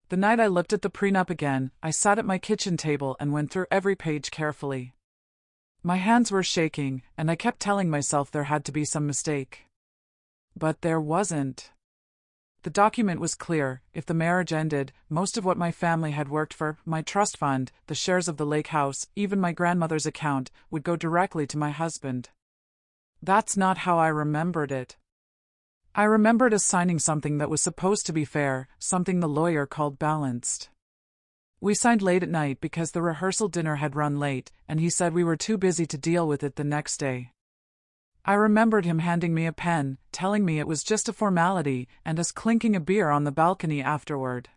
The night I looked at the prenup again, I sat at my kitchen table and went through every page carefully. My hands were shaking, and I kept telling myself there had to be some mistake. But there wasn't. The document was clear. If the marriage ended, most of what my family had worked for, my trust fund, the shares of the lake house, even my grandmother's account, would go directly to my husband. That's not how I remembered it. I remembered us signing something that was supposed to be fair, something the lawyer called balanced. We signed late at night because the rehearsal dinner had run late, and he said we were too busy to deal with it the next day. I remembered him handing me a pen, telling me it was just a formality, and us clinking a beer on the balcony afterward.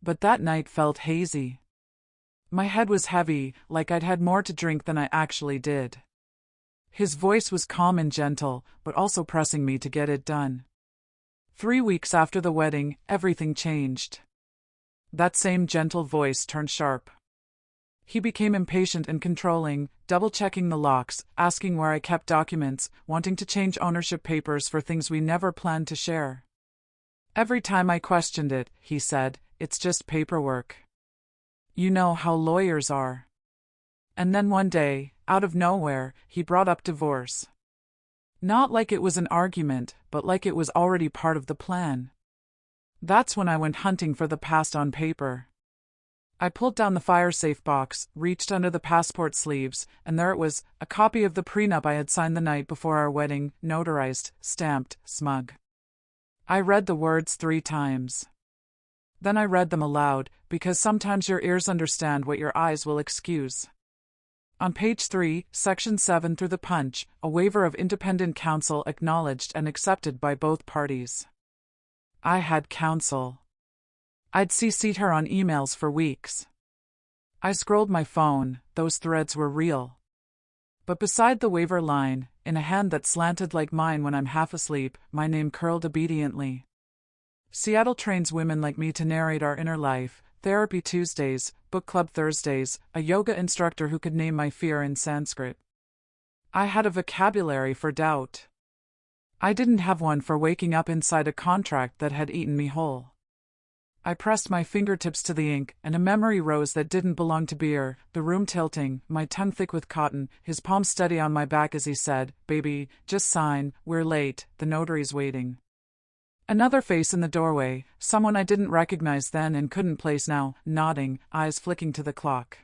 But that night felt hazy. My head was heavy, like I'd had more to drink than I actually did. His voice was calm and gentle, but also pressing me to get it done. 3 weeks after the wedding, everything changed. That same gentle voice turned sharp. He became impatient and controlling, double-checking the locks, asking where I kept documents, wanting to change ownership papers for things we never planned to share. Every time I questioned it, he said, "It's just paperwork. You know how lawyers are." And then one day, out of nowhere, he brought up divorce. Not like it was an argument, but like it was already part of the plan. That's when I went hunting for the past on paper. I pulled down the fire-safe box, reached under the passport sleeves, and there it was, a copy of the prenup I had signed the night before our wedding, notarized, stamped, smug. I read the words 3 times. Then I read them aloud, because sometimes your ears understand what your eyes will excuse. On page 3, section 7 through the punch, a waiver of independent counsel acknowledged and accepted by both parties. I had counsel. I'd CC'd her on emails for weeks. I scrolled my phone, those threads were real. But beside the waiver line, in a hand that slanted like mine when I'm half asleep, my name curled obediently. Seattle trains women like me to narrate our inner life, therapy Tuesdays, book club Thursdays, a yoga instructor who could name my fear in Sanskrit. I had a vocabulary for doubt. I didn't have one for waking up inside a contract that had eaten me whole. I pressed my fingertips to the ink, and a memory rose that didn't belong to beer, the room tilting, my tongue thick with cotton, his palm steady on my back as he said, "Baby, just sign, we're late, the notary's waiting." Another face in the doorway, someone I didn't recognize then and couldn't place now, nodding, eyes flicking to the clock.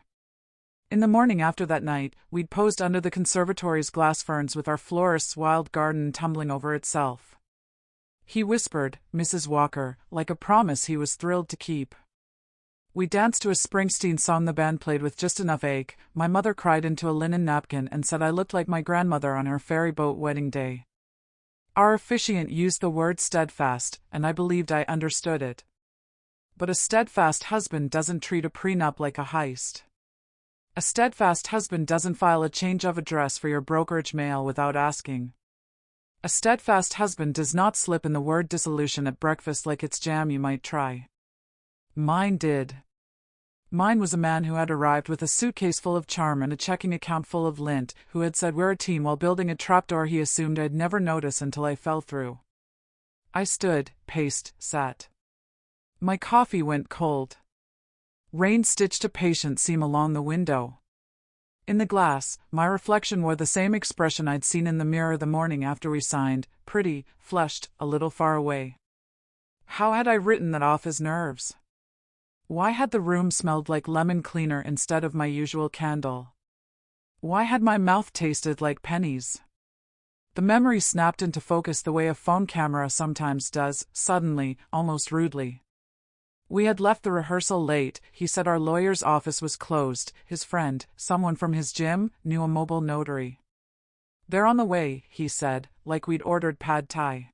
In the morning after that night, we'd posed under the conservatory's glass ferns with our florist's wild garden tumbling over itself. He whispered, "Mrs. Walker," like a promise he was thrilled to keep. We danced to a Springsteen song the band played with just enough ache. My mother cried into a linen napkin and said I looked like my grandmother on her ferry boat wedding day. Our officiant used the word steadfast, and I believed I understood it. But a steadfast husband doesn't treat a prenup like a heist. A steadfast husband doesn't file a change of address for your brokerage mail without asking. A steadfast husband does not slip in the word dissolution at breakfast like it's jam you might try. Mine did. Mine was a man who had arrived with a suitcase full of charm and a checking account full of lint, who had said we're a team while building a trapdoor he assumed I'd never notice until I fell through. I stood, paced, sat. My coffee went cold. Rain stitched a patient seam along the window. In the glass, my reflection wore the same expression I'd seen in the mirror the morning after we signed, pretty, flushed, a little far away. How had I written that off as nerves? Why had the room smelled like lemon cleaner instead of my usual candle? Why had my mouth tasted like pennies? The memory snapped into focus the way a phone camera sometimes does, suddenly, almost rudely. We had left the rehearsal late. He said our lawyer's office was closed. His friend, someone from his gym, knew a mobile notary. "They're on the way," he said, like we'd ordered pad thai.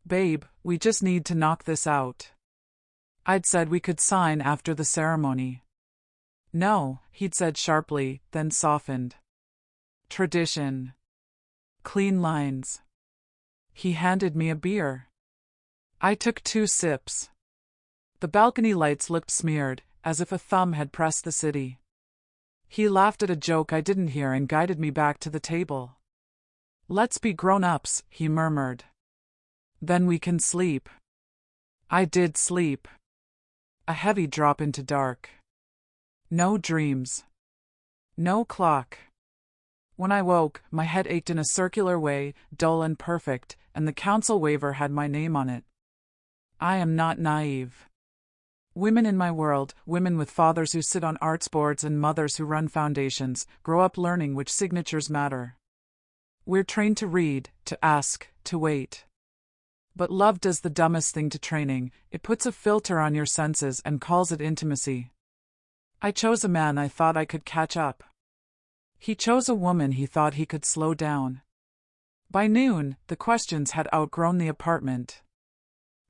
"Babe, we just need to knock this out." I'd said we could sign after the ceremony. "No," he'd said sharply, then softened. "Tradition. Clean lines." He handed me a beer. I took 2 sips. The balcony lights looked smeared, as if a thumb had pressed the city. He laughed at a joke I didn't hear and guided me back to the table. "Let's be grown-ups," he murmured. "Then we can sleep." I did sleep. a heavy drop into dark. No dreams. No clock. When I woke, my head ached in a circular way, dull and perfect, and the council waiver had my name on it. I am not naive. Women in my world, women with fathers who sit on arts boards and mothers who run foundations, grow up learning which signatures matter. We're trained to read, to ask, to wait. But love does the dumbest thing to training. It puts a filter on your senses and calls it intimacy. I chose a man I thought I could catch up. He chose a woman he thought he could slow down. By noon, the questions had outgrown the apartment.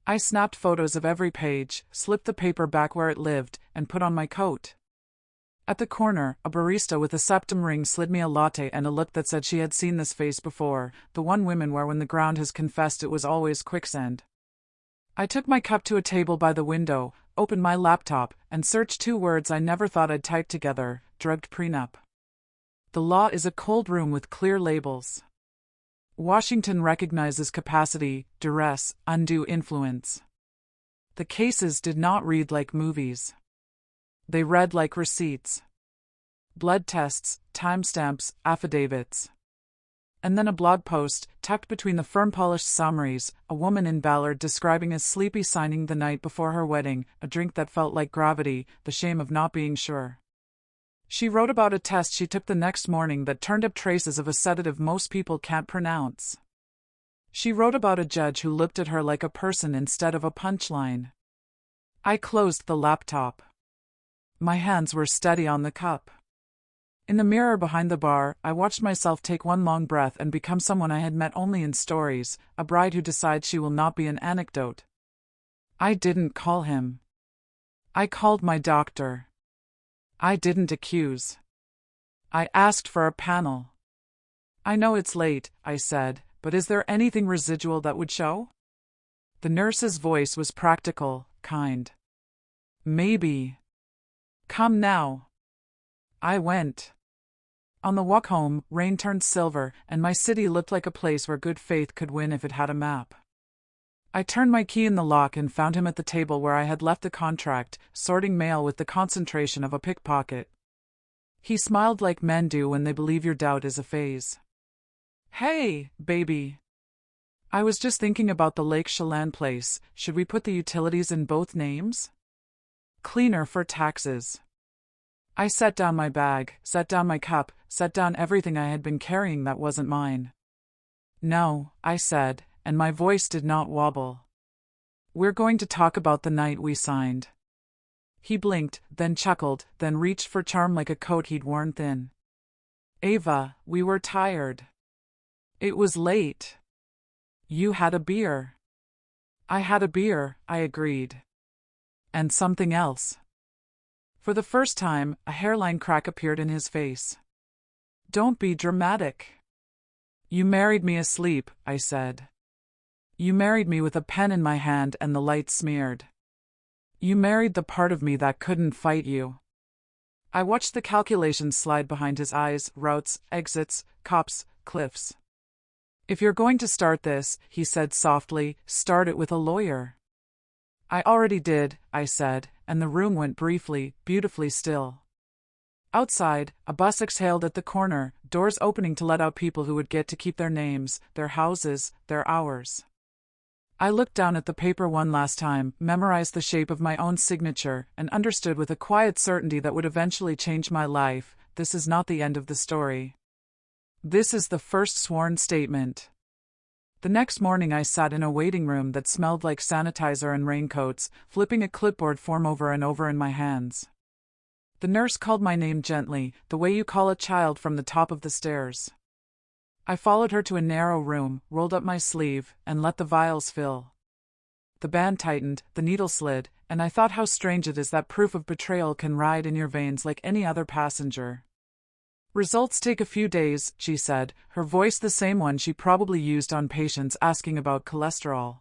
I snapped photos of every page, slipped the paper back where it lived, and put on my coat. At the corner, a barista with a septum ring slid me a latte and a look that said she had seen this face before, the one women wear when the ground has confessed it was always quicksand. I took my cup to a table by the window, opened my laptop, and searched 2 words I never thought I'd type together: drugged prenup. The law is a cold room with clear labels. Washington recognizes capacity, duress, undue influence. The cases did not read like movies. They read like receipts. Blood tests, timestamps, affidavits. And then a blog post, tucked between the firm-polished summaries, a woman in Ballard describing as sleepy signing the night before her wedding, a drink that felt like gravity, the shame of not being sure. She wrote about a test she took the next morning that turned up traces of a sedative most people can't pronounce. She wrote about a judge who looked at her like a person instead of a punchline. I closed the laptop. My hands were steady on the cup. In the mirror behind the bar, I watched myself take one long breath and become someone I had met only in stories, a bride who decides she will not be an anecdote. I didn't call him. I called my doctor. I didn't accuse. I asked for a panel. I know it's late, I said, but is there anything residual that would show? The nurse's voice was practical, kind. Maybe. Come now. I went. On the walk home, rain turned silver, and my city looked like a place where good faith could win if it had a map. I turned my key in the lock and found him at the table where I had left the contract, sorting mail with the concentration of a pickpocket. He smiled like men do when they believe your doubt is a phase. Hey, baby. I was just thinking about the Lake Chelan place. Should we put the utilities in both names? Cleaner for taxes. I set down my bag, set down my cup, set down everything I had been carrying that wasn't mine. No, I said, and my voice did not wobble. We're going to talk about the night we signed. He blinked, then chuckled, then reached for charm like a coat he'd worn thin. Ava, we were tired. It was late. You had a beer. I had a beer, I agreed. And something else. For the first time, a hairline crack appeared in his face. Don't be dramatic. You married me asleep, I said. You married me with a pen in my hand and the light smeared. You married the part of me that couldn't fight you. I watched the calculations slide behind his eyes, routes, exits, cops, cliffs. If you're going to start this, he said softly, start it with a lawyer. I already did, I said, and the room went briefly, beautifully still. Outside, a bus exhaled at the corner, doors opening to let out people who would get to keep their names, their houses, their hours. I looked down at the paper one last time, memorized the shape of my own signature, and understood with a quiet certainty that would eventually change my life, this is not the end of the story. This is the first sworn statement. The next morning I sat in a waiting room that smelled like sanitizer and raincoats, flipping a clipboard form over and over in my hands. The nurse called my name gently, the way you call a child from the top of the stairs. I followed her to a narrow room, rolled up my sleeve, and let the vials fill. The band tightened, the needle slid, and I thought how strange it is that proof of betrayal can ride in your veins like any other passenger. Results take a few days, she said, her voice the same one she probably used on patients asking about cholesterol.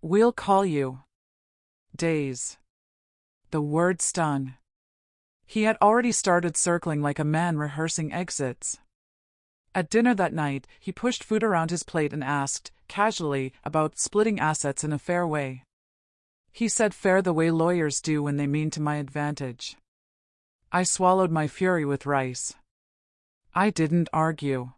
We'll call you. Days. The word stung. He had already started circling like a man rehearsing exits. At dinner that night, he pushed food around his plate and asked, casually, about splitting assets in a fair way. He said fair the way lawyers do when they mean to my advantage. I swallowed my fury with rice. I didn't argue.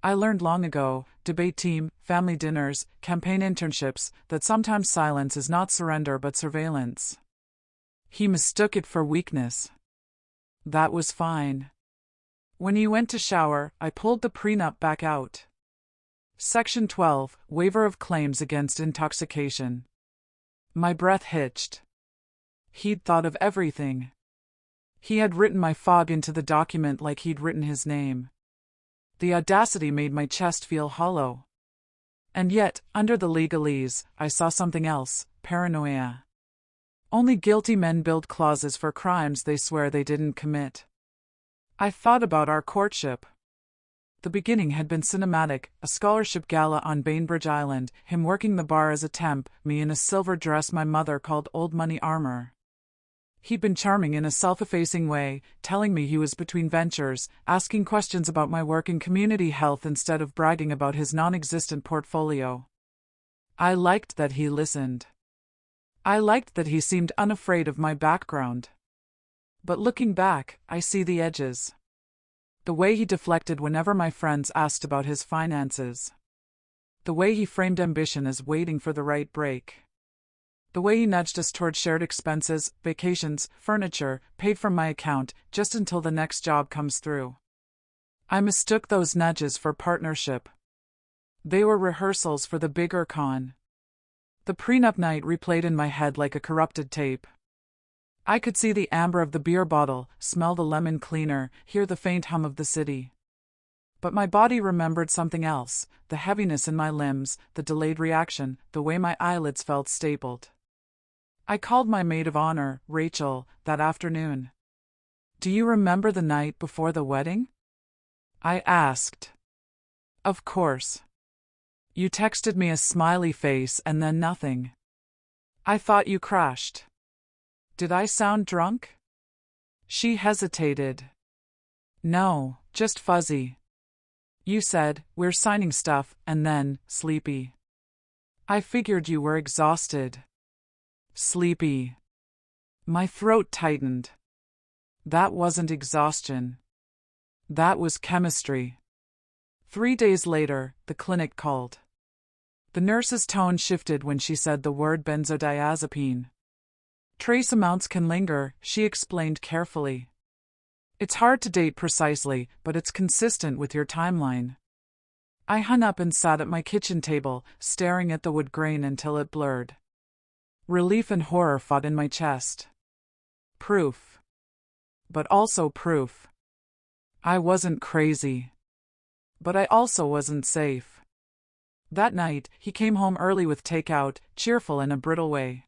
I learned long ago, debate team, family dinners, campaign internships, that sometimes silence is not surrender but surveillance. He mistook it for weakness. That was fine. When he went to shower, I pulled the prenup back out. Section 12, Waiver of Claims Against Intoxication. My breath hitched. He'd thought of everything. He had written my fog into the document like he'd written his name. The audacity made my chest feel hollow. And yet, under the legalese, I saw something else: paranoia. Only guilty men build clauses for crimes they swear they didn't commit. I thought about our courtship. The beginning had been cinematic: a scholarship gala on Bainbridge Island, him working the bar as a temp, me in a silver dress my mother called old money armor. He'd been charming in a self-effacing way, telling me he was between ventures, asking questions about my work in community health instead of bragging about his non-existent portfolio. I liked that he listened. I liked that he seemed unafraid of my background. But looking back, I see the edges. The way he deflected whenever my friends asked about his finances. The way he framed ambition as waiting for the right break. The way he nudged us toward shared expenses, vacations, furniture, paid from my account, just until the next job comes through. I mistook those nudges for partnership. They were rehearsals for the bigger con. The prenup night replayed in my head like a corrupted tape. I could see the amber of the beer bottle, smell the lemon cleaner, hear the faint hum of the city. But my body remembered something else: the heaviness in my limbs, the delayed reaction, the way my eyelids felt stapled. I called my maid of honor, Rachel, that afternoon. "Do you remember the night before the wedding?" I asked. "Of course. You texted me a smiley face and then nothing. I thought you crashed. Did I sound drunk?" She hesitated. "No, just fuzzy. You said, 'We're signing stuff,' and then, sleepy. I figured you were exhausted." Sleepy. My throat tightened. That wasn't exhaustion. That was chemistry. 3 days later, the clinic called. The nurse's tone shifted when she said the word benzodiazepine. "Trace amounts can linger," she explained carefully. "It's hard to date precisely, but it's consistent with your timeline." I hung up and sat at my kitchen table, staring at the wood grain until it blurred. Relief and horror fought in my chest. Proof. But also proof. I wasn't crazy. But I also wasn't safe. That night, he came home early with takeout, cheerful in a brittle way.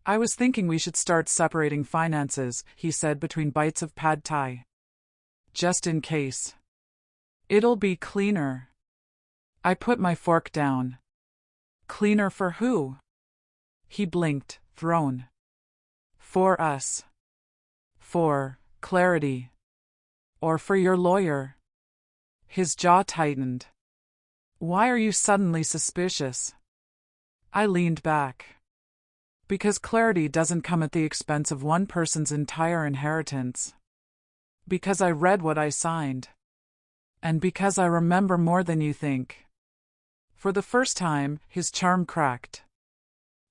"I was thinking we should start separating finances," he said between bites of pad thai. "Just in case. It'll be cleaner." I put my fork down. "Cleaner for who?" He blinked, thrown. "For us. For clarity. Or for your lawyer." His jaw tightened. "Why are you suddenly suspicious?" I leaned back. "Because clarity doesn't come at the expense of one person's entire inheritance. Because I read what I signed. And because I remember more than you think." For the first time, his charm cracked.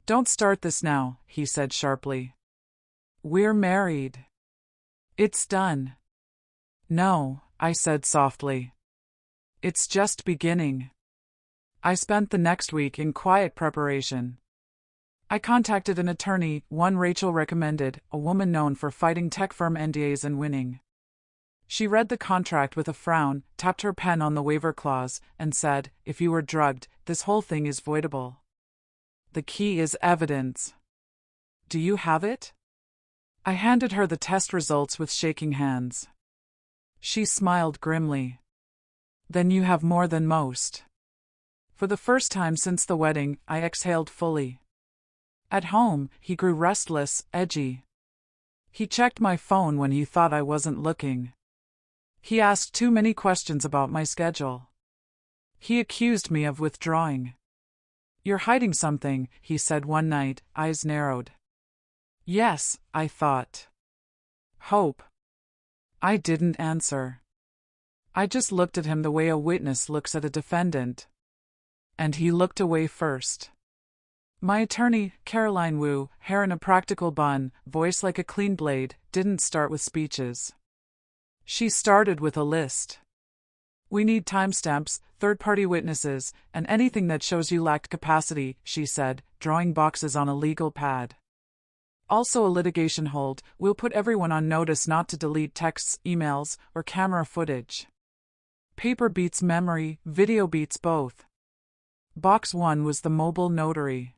"Don't start this now," he said sharply. "We're married. It's done." "No," I said softly. "It's just beginning." I spent the next week in quiet preparation. I contacted an attorney, one Rachel recommended, a woman known for fighting tech firm NDAs and winning. She read the contract with a frown, tapped her pen on the waiver clause, and said, "If you were drugged, this whole thing is voidable. The key is evidence. Do you have it?" I handed her the test results with shaking hands. She smiled grimly. "Then you have more than most." For the first time since the wedding, I exhaled fully. At home, he grew restless, edgy. He checked my phone when he thought I wasn't looking. He asked too many questions about my schedule. He accused me of withdrawing. You're hiding something, he said one night, eyes narrowed. Yes, I thought. Hope. I didn't answer. I just looked at him the way a witness looks at a defendant. And he looked away first. My attorney, Caroline Wu, hair in a practical bun, voice like a clean blade, didn't start with speeches. She started with a list. We need timestamps, third-party witnesses, and anything that shows you lacked capacity, she said, drawing boxes on a legal pad. Also a litigation hold. We'll put everyone on notice not to delete texts, emails, or camera footage. Paper beats memory, video beats both. Box 1 was the mobile notary.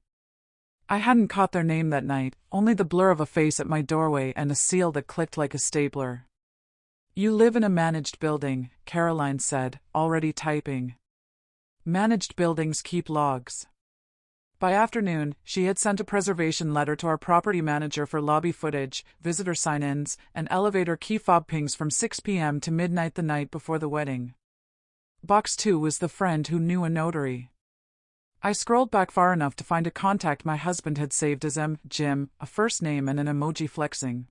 I hadn't caught their name that night, only the blur of a face at my doorway and a seal that clicked like a stapler. You live in a managed building, Caroline said, already typing. Managed buildings keep logs. By afternoon, she had sent a preservation letter to our property manager for lobby footage, visitor sign-ins, and elevator key fob pings from 6 p.m. to midnight the night before the wedding. Box 2 was the friend who knew a notary. I scrolled back far enough to find a contact my husband had saved as Jim, a first name and an emoji flexing.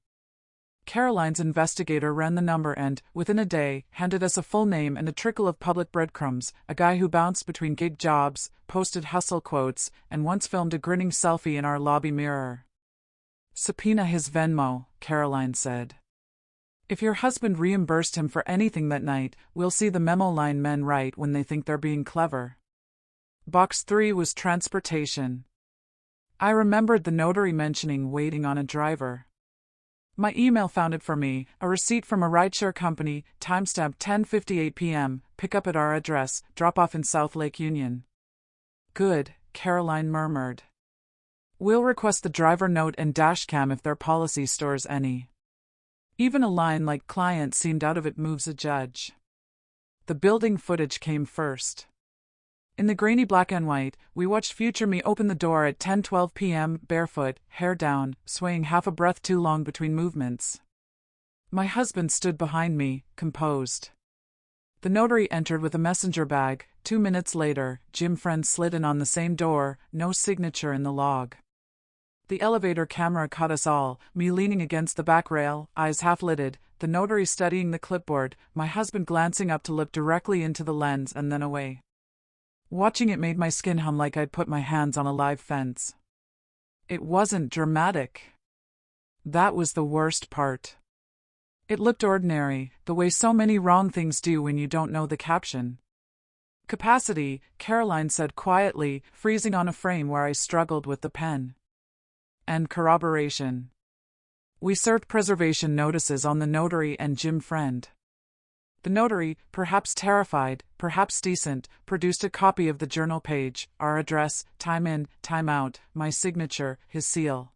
Caroline's investigator ran the number and, within a day, handed us a full name and a trickle of public breadcrumbs, a guy who bounced between gig jobs, posted hustle quotes, and once filmed a grinning selfie in our lobby mirror. Subpoena his Venmo, Caroline said. If your husband reimbursed him for anything that night, we'll see the memo line men write when they think they're being clever. Box 3 was transportation. I remembered the notary mentioning waiting on a driver. My email found it for me, a receipt from a rideshare company, timestamp 10:58 p.m., pick up at our address, drop off in South Lake Union. Good, Caroline murmured. We'll request the driver note and dashcam if their policy stores any. Even a line like client seemed out of it moves a judge. The building footage came first. In the grainy black and white, we watched future me open the door at 10:12 p.m., barefoot, hair down, swaying half a breath too long between movements. My husband stood behind me, composed. The notary entered with a messenger bag. 2 minutes later, Jim Friend slid in on the same door, no signature in the log. The elevator camera caught us all, me leaning against the back rail, eyes half-lidded, the notary studying the clipboard, my husband glancing up to look directly into the lens and then away. Watching it made my skin hum like I'd put my hands on a live fence. It wasn't dramatic. That was the worst part. It looked ordinary, the way so many wrong things do when you don't know the caption. Capacity, Caroline said quietly, freezing on a frame where I struggled with the pen. And corroboration. We served preservation notices on the notary and Jim Friend. The notary, perhaps terrified, perhaps decent, produced a copy of the journal page, our address, time in, time out, my signature, his seal.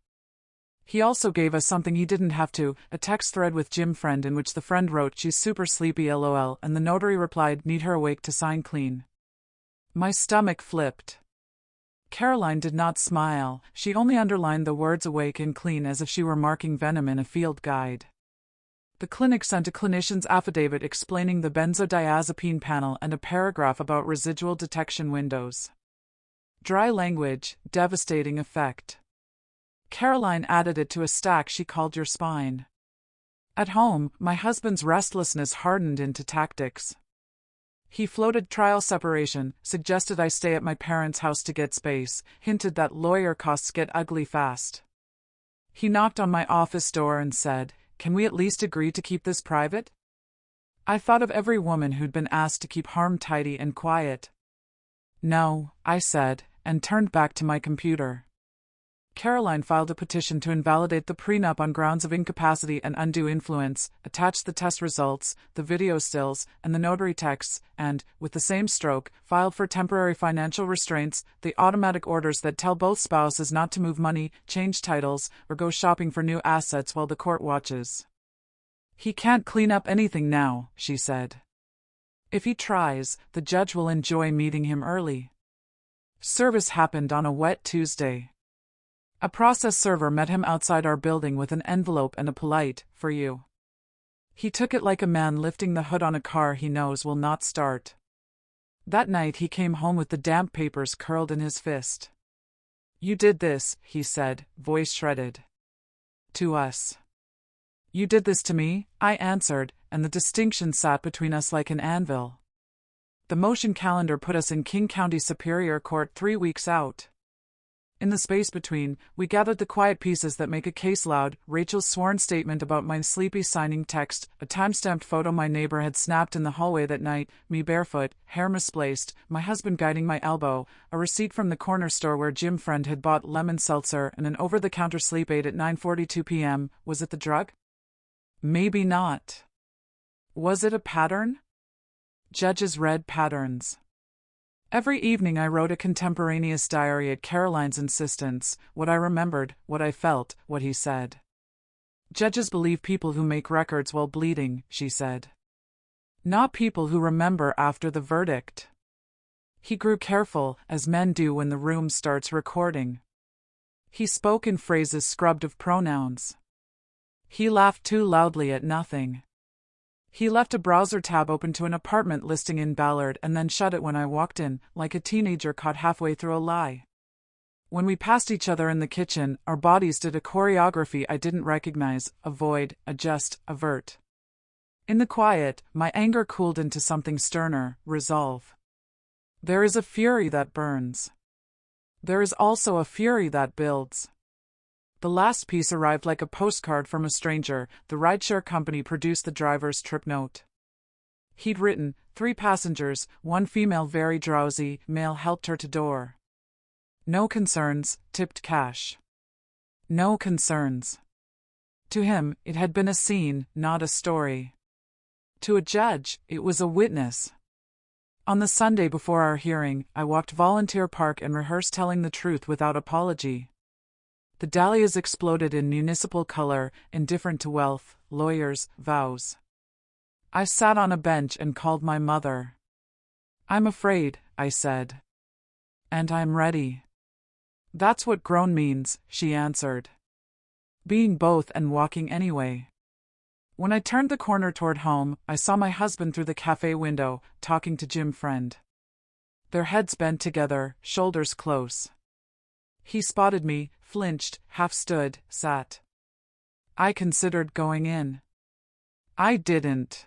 He also gave us something he didn't have to, a text thread with Jim Friend in which the friend wrote she's super sleepy lol and the notary replied need her awake to sign clean. My stomach flipped. Caroline did not smile, she only underlined the words awake and clean as if she were marking venom in a field guide. The clinic sent a clinician's affidavit explaining the benzodiazepine panel and a paragraph about residual detection windows. Dry language, devastating effect. Caroline added it to a stack she called your spine. At home, my husband's restlessness hardened into tactics. He floated trial separation, suggested I stay at my parents' house to get space, hinted that lawyer costs get ugly fast. He knocked on my office door and said, "Can we at least agree to keep this private?" I thought of every woman who'd been asked to keep harm tidy and quiet. No, I said, and turned back to my computer. Caroline filed a petition to invalidate the prenup on grounds of incapacity and undue influence, attached the test results, the video stills, and the notary texts, and, with the same stroke, filed for temporary financial restraints, the automatic orders that tell both spouses not to move money, change titles, or go shopping for new assets while the court watches. He can't clean up anything now, she said. If he tries, the judge will enjoy meeting him early. Service happened on a wet Tuesday. A process server met him outside our building with an envelope and a polite, "For you." He took it like a man lifting the hood on a car he knows will not start. That night he came home with the damp papers curled in his fist. "You did this," he said, voice shredded. "To us." "You did this to me," I answered, and the distinction sat between us like an anvil. The motion calendar put us in King County Superior Court 3 weeks out. In the space between, we gathered the quiet pieces that make a case loud: Rachel's sworn statement about my sleepy signing text, a time-stamped photo my neighbor had snapped in the hallway that night, me barefoot, hair misplaced, my husband guiding my elbow, a receipt from the corner store where Jim friend had bought lemon seltzer, and an over-the-counter sleep aid at 9:42 p.m. Was it the drug? Maybe not. Was it a pattern? Judges read patterns. Every evening I wrote a contemporaneous diary at Caroline's insistence, what I remembered, what I felt, what he said. "Judges believe people who make records while bleeding," she said. "Not people who remember after the verdict." He grew careful, as men do when the room starts recording. He spoke in phrases scrubbed of pronouns. He laughed too loudly at nothing. He left a browser tab open to an apartment listing in Ballard and then shut it when I walked in, like a teenager caught halfway through a lie. When we passed each other in the kitchen, our bodies did a choreography I didn't recognize: avoid, adjust, avert. In the quiet, my anger cooled into something sterner: resolve. There is a fury that burns. There is also a fury that builds. The last piece arrived like a postcard from a stranger. The rideshare company produced the driver's trip note. He'd written, 3 passengers, 1 female very drowsy, male helped her to door. No concerns, tipped cash. No concerns. To him, it had been a scene, not a story. To a judge, it was a witness. On the Sunday before our hearing, I walked Volunteer Park and rehearsed telling the truth without apology. The dahlias exploded in municipal color, indifferent to wealth, lawyers, vows. I sat on a bench and called my mother. "I'm afraid," I said. "And I'm ready." "That's what grown means," she answered. Being both and walking anyway. When I turned the corner toward home, I saw my husband through the cafe window, talking to Jim friend. Their heads bent together, shoulders close. He spotted me, flinched, half stood, sat. I considered going in. I didn't.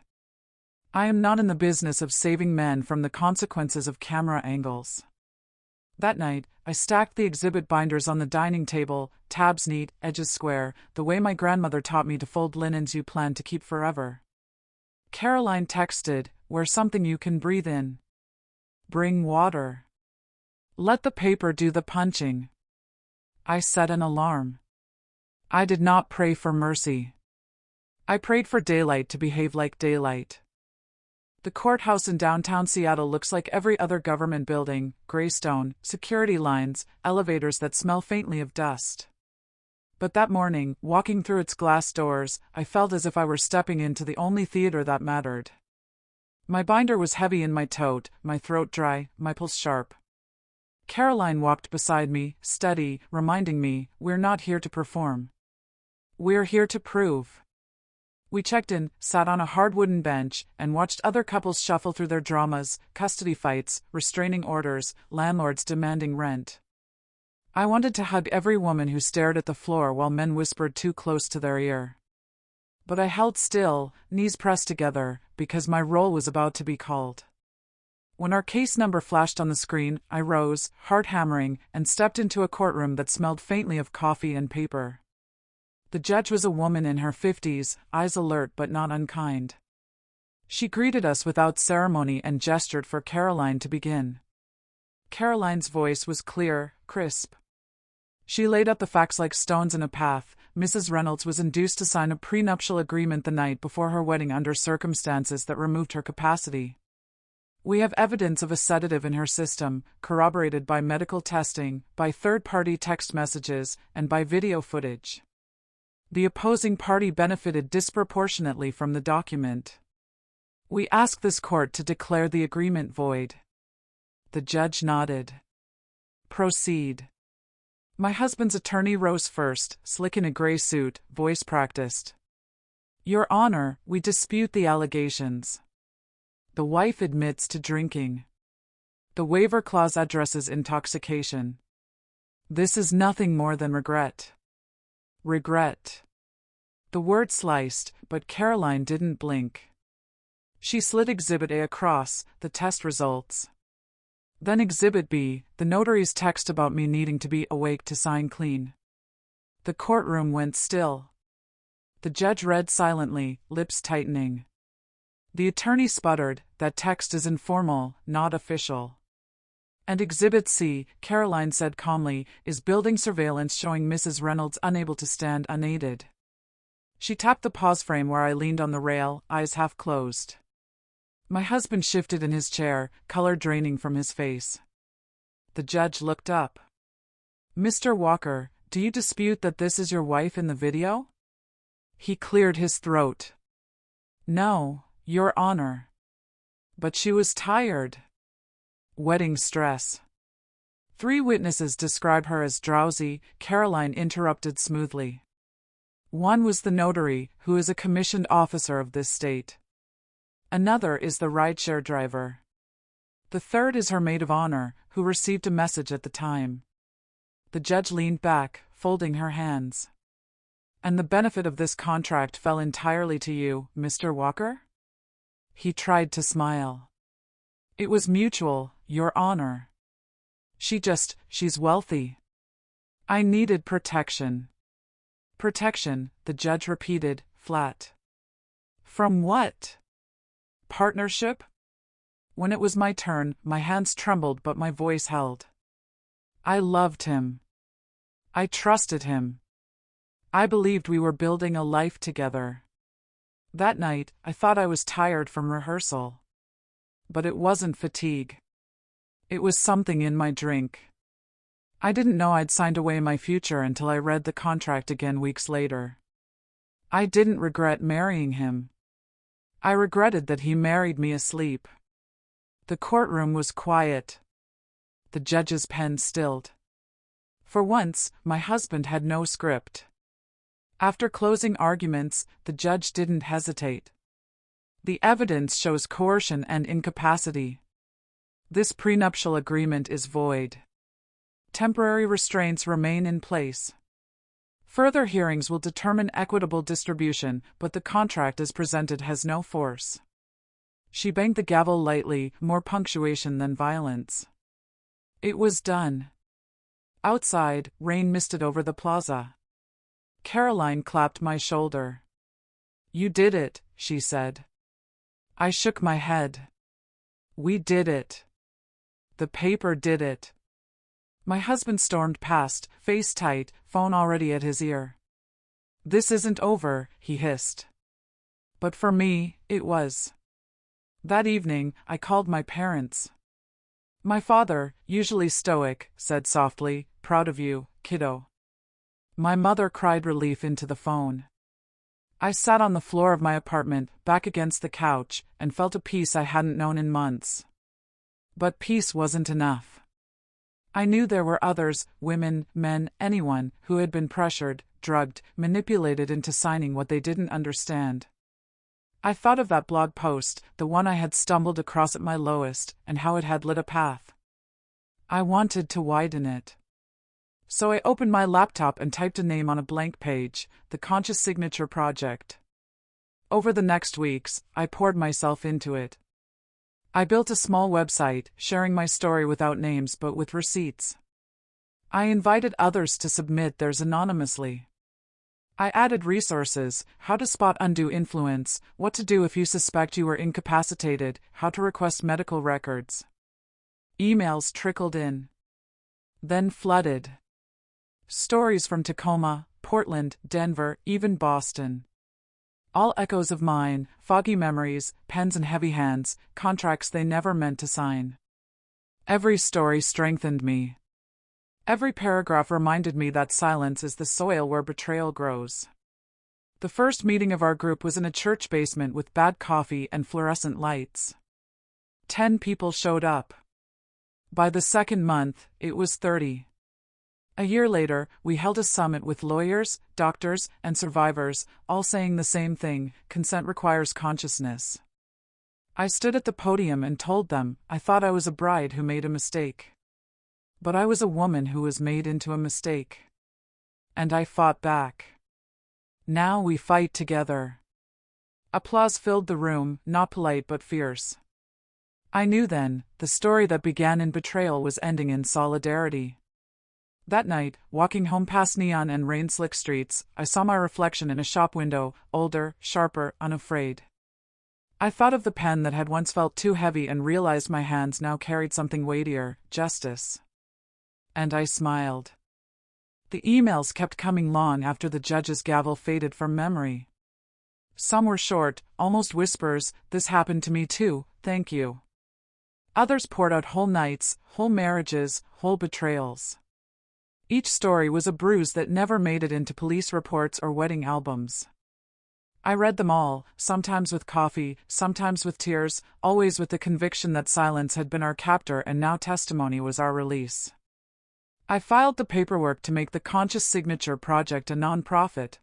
I am not in the business of saving men from the consequences of camera angles. That night, I stacked the exhibit binders on the dining table, tabs neat, edges square, the way my grandmother taught me to fold linens you plan to keep forever. Caroline texted, "Wear something you can breathe in. Bring water. Let the paper do the punching." I set an alarm. I did not pray for mercy. I prayed for daylight to behave like daylight. The courthouse in downtown Seattle looks like every other government building: gray stone, security lines, elevators that smell faintly of dust. But that morning, walking through its glass doors, I felt as if I were stepping into the only theater that mattered. My binder was heavy in my tote, my throat dry, my pulse sharp. Caroline walked beside me, steady, reminding me, "We're not here to perform. We're here to prove." We checked in, sat on a hard wooden bench, and watched other couples shuffle through their dramas: custody fights, restraining orders, landlords demanding rent. I wanted to hug every woman who stared at the floor while men whispered too close to their ear. But I held still, knees pressed together, because my roll was about to be called. When our case number flashed on the screen, I rose, heart hammering, and stepped into a courtroom that smelled faintly of coffee and paper. The judge was a woman in her 50s, eyes alert but not unkind. She greeted us without ceremony and gestured for Caroline to begin. Caroline's voice was clear, crisp. She laid out the facts like stones in a path. Mrs. Reynolds was induced to sign a prenuptial agreement the night before her wedding under circumstances that removed her capacity. We have evidence of a sedative in her system, corroborated by medical testing, by third-party text messages, and by video footage. The opposing party benefited disproportionately from the document. We ask this court to declare the agreement void. The judge nodded. Proceed. My husband's attorney rose first, slick in a gray suit, voice practiced. Your Honor, we dispute the allegations. The wife admits to drinking. The waiver clause addresses intoxication. This is nothing more than regret. Regret. The word sliced, but Caroline didn't blink. She slid Exhibit A across, the test results. Then Exhibit B, the notary's text about me needing to be awake to sign clean. The courtroom went still. The judge read silently, lips tightening. The attorney sputtered, "That text is informal, not official." And Exhibit C, Caroline said calmly, is building surveillance showing Mrs. Reynolds unable to stand unaided. She tapped the pause frame where I leaned on the rail, eyes half closed. My husband shifted in his chair, color draining from his face. The judge looked up. "Mr. Walker, do you dispute that this is your wife in the video?" He cleared his throat. "No, Your Honor. But she was tired. Wedding stress." 3 witnesses describe her as drowsy, Caroline interrupted smoothly. One was the notary, who is a commissioned officer of this state. Another is the rideshare driver. The third is her maid of honor, who received a message at the time. The judge leaned back, folding her hands. "And the benefit of this contract fell entirely to you, Mr. Walker?" He tried to smile. "It was mutual, Your Honor. She's wealthy. I needed protection." "Protection," the judge repeated, flat. "From what? Partnership?" When it was my turn, my hands trembled but my voice held. I loved him. I trusted him. I believed we were building a life together. That night, I thought I was tired from rehearsal. But it wasn't fatigue. It was something in my drink. I didn't know I'd signed away my future until I read the contract again weeks later. I didn't regret marrying him. I regretted that he married me asleep. The courtroom was quiet. The judge's pen stilled. For once, my husband had no script. After closing arguments, the judge didn't hesitate. "The evidence shows coercion and incapacity. This prenuptial agreement is void. Temporary restraints remain in place. Further hearings will determine equitable distribution, but the contract as presented has no force." She banged the gavel lightly, more punctuation than violence. It was done. Outside, rain misted over the plaza. Caroline clapped my shoulder. "You did it," she said. I shook my head. "We did it. The paper did it." My husband stormed past, face tight, phone already at his ear. "This isn't over," he hissed. But for me, it was. That evening, I called my parents. My father, usually stoic, said softly, "Proud of you, kiddo." My mother cried relief into the phone. I sat on the floor of my apartment, back against the couch, and felt a peace I hadn't known in months. But peace wasn't enough. I knew there were others, women, men, anyone, who had been pressured, drugged, manipulated into signing what they didn't understand. I thought of that blog post, the one I had stumbled across at my lowest, and how it had lit a path. I wanted to widen it. So I opened my laptop and typed a name on a blank page, the Conscious Signature Project. Over the next weeks, I poured myself into it. I built a small website, sharing my story without names but with receipts. I invited others to submit theirs anonymously. I added resources: how to spot undue influence, what to do if you suspect you were incapacitated, how to request medical records. Emails trickled in. Then flooded. Stories from Tacoma, Portland, Denver, even Boston. All echoes of mine, foggy memories, pens and heavy hands, contracts they never meant to sign. Every story strengthened me. Every paragraph reminded me that silence is the soil where betrayal grows. The first meeting of our group was in a church basement with bad coffee and fluorescent lights. 10 people showed up. By the second month, it was 30. A year later, we held a summit with lawyers, doctors, and survivors, all saying the same thing: consent requires consciousness. I stood at the podium and told them I thought I was a bride who made a mistake. But I was a woman who was made into a mistake. And I fought back. Now we fight together. Applause filled the room, not polite but fierce. I knew then, the story that began in betrayal was ending in solidarity. That night, walking home past neon and rain-slick streets, I saw my reflection in a shop window, older, sharper, unafraid. I thought of the pen that had once felt too heavy and realized my hands now carried something weightier, justice. And I smiled. The emails kept coming long after the judge's gavel faded from memory. Some were short, almost whispers, "This happened to me too, thank you." Others poured out whole nights, whole marriages, whole betrayals. Each story was a bruise that never made it into police reports or wedding albums. I read them all, sometimes with coffee, sometimes with tears, always with the conviction that silence had been our captor and now testimony was our release. I filed the paperwork to make the Conscious Signature Project a nonprofit.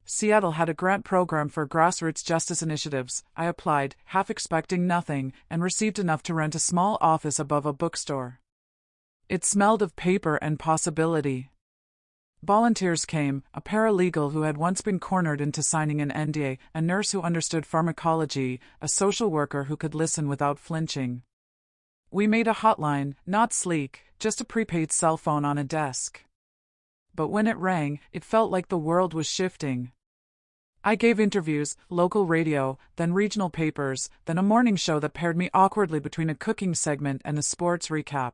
Seattle had a grant program for grassroots justice initiatives. I applied, half expecting nothing, and received enough to rent a small office above a bookstore. It smelled of paper and possibility. Volunteers came, a paralegal who had once been cornered into signing an NDA, a nurse who understood pharmacology, a social worker who could listen without flinching. We made a hotline, not sleek, just a prepaid cell phone on a desk. But when it rang, it felt like the world was shifting. I gave interviews, local radio, then regional papers, then a morning show that paired me awkwardly between a cooking segment and a sports recap.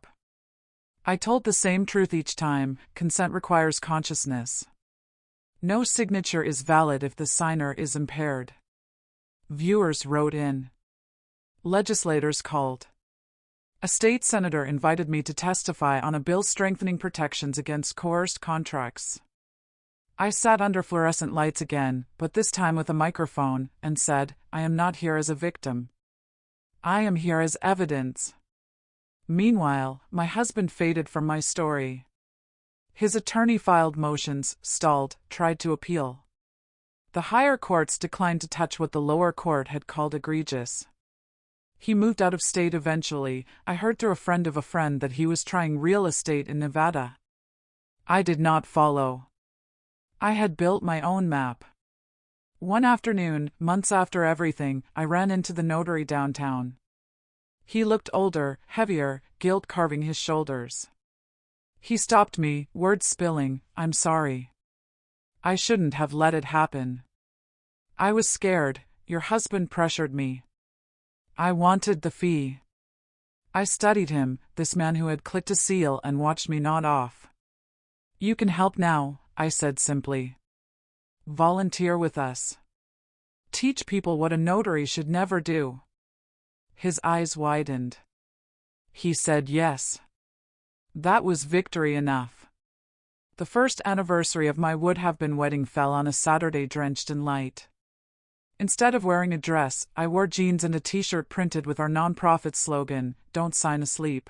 I told the same truth each time: consent requires consciousness. No signature is valid if the signer is impaired. Viewers wrote in. Legislators called. A state senator invited me to testify on a bill strengthening protections against coerced contracts. I sat under fluorescent lights again, but this time with a microphone, and said, "I am not here as a victim. I am here as evidence." Meanwhile, my husband faded from my story. His attorney filed motions, stalled, tried to appeal. The higher courts declined to touch what the lower court had called egregious. He moved out of state eventually. I heard through a friend of a friend that he was trying real estate in Nevada. I did not follow. I had built my own map. One afternoon, months after everything, I ran into the notary downtown. He looked older, heavier, guilt carving his shoulders. He stopped me, words spilling, "I'm sorry. I shouldn't have let it happen. I was scared. Your husband pressured me. I wanted the fee." I studied him, this man who had clicked a seal and watched me nod off. "You can help now," I said simply. "Volunteer with us. Teach people what a notary should never do." His eyes widened. He said yes. That was victory enough. The first anniversary of my would-have-been wedding fell on a Saturday drenched in light. Instead of wearing a dress, I wore jeans and a t-shirt printed with our nonprofit slogan, "Don't sign asleep."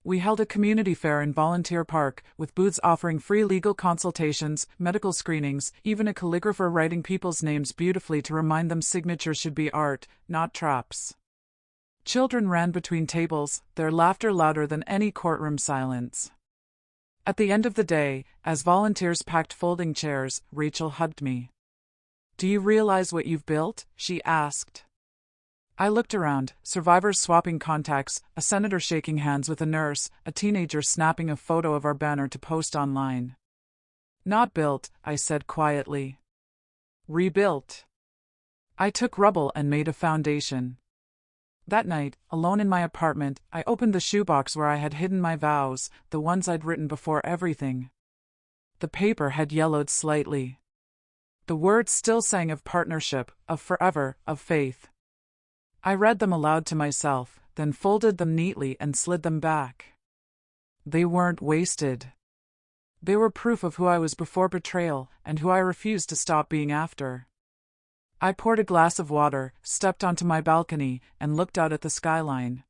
We held a community fair in Volunteer Park, with booths offering free legal consultations, medical screenings, even a calligrapher writing people's names beautifully to remind them signatures should be art, not traps. Children ran between tables, their laughter louder than any courtroom silence. At the end of the day, as volunteers packed folding chairs, Rachel hugged me. "Do you realize what you've built?" she asked. I looked around, survivors swapping contacts, a senator shaking hands with a nurse, a teenager snapping a photo of our banner to post online. "Not built," I said quietly. "Rebuilt." I took rubble and made a foundation. That night, alone in my apartment, I opened the shoebox where I had hidden my vows, the ones I'd written before everything. The paper had yellowed slightly. The words still sang of partnership, of forever, of faith. I read them aloud to myself, then folded them neatly and slid them back. They weren't wasted. They were proof of who I was before betrayal, and who I refused to stop being after. I poured a glass of water, stepped onto my balcony, and looked out at the skyline.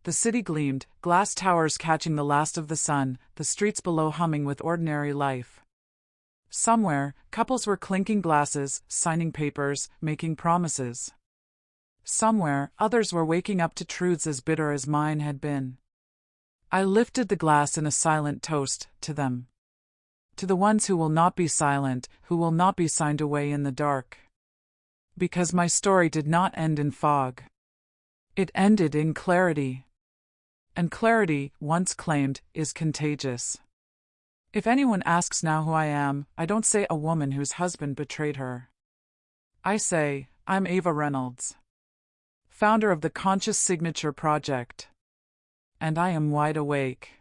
The city gleamed, glass towers catching the last of the sun, the streets below humming with ordinary life. Somewhere, couples were clinking glasses, signing papers, making promises. Somewhere, others were waking up to truths as bitter as mine had been. I lifted the glass in a silent toast to them. To the ones who will not be silent, who will not be signed away in the dark. Because my story did not end in fog. It ended in clarity. And clarity, once claimed, is contagious. If anyone asks now who I am, I don't say a woman whose husband betrayed her. I say, I'm Ava Reynolds, founder of the Conscious Signature Project. And I am wide awake.